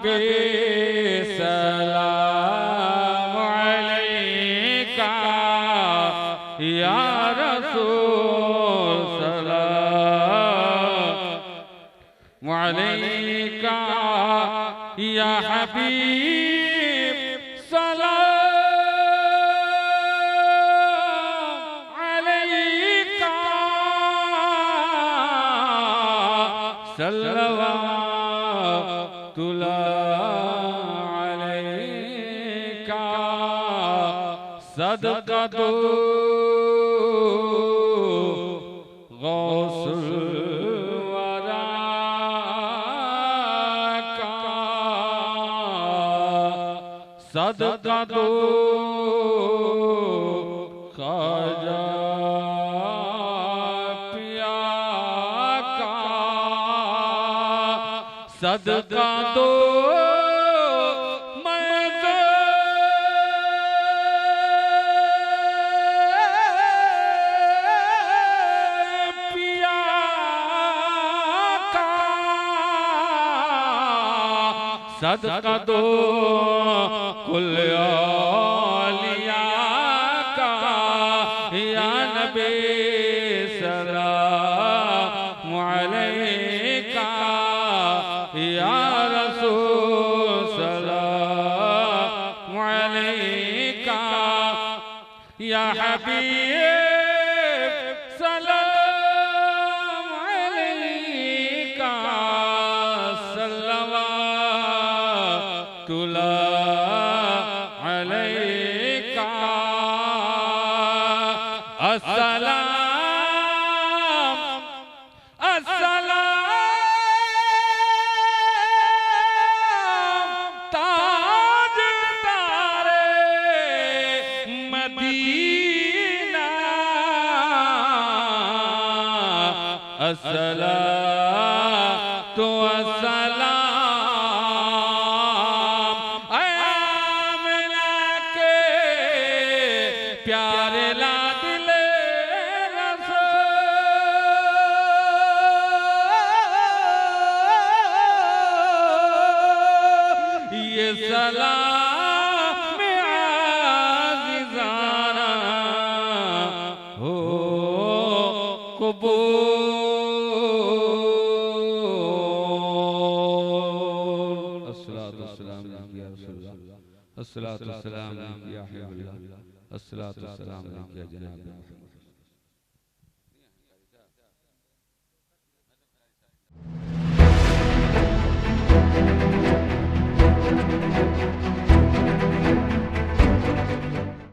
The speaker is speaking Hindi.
नबी सलाम अलैका या रसूल सलाम अलैका या हबीब सलाम अलैका सल्लल्लाहु अलैका सदका दो गौसुल वरा का सदका दो ख्वाजा पिया का सदका दो सदका दो कुल औलिया का या नबी सलाम अलैका या रसूल सलाम अलैका या हबीब सलाम अलैका तुला अलैका अस्सलाम अस्सलाम ताज तारे मदीना अस्सलाम तो अस्सलाम प्यारे ला दिले रसूल ये सलाम आज़िज़ाना हो कबूल अस्सलातु वस्सलाम या रसूलल्लाह अस्सलातु वस्सलाम या हबीबल्लाह अस्सलातु वस्सलाम या जनाब मुहम्मद।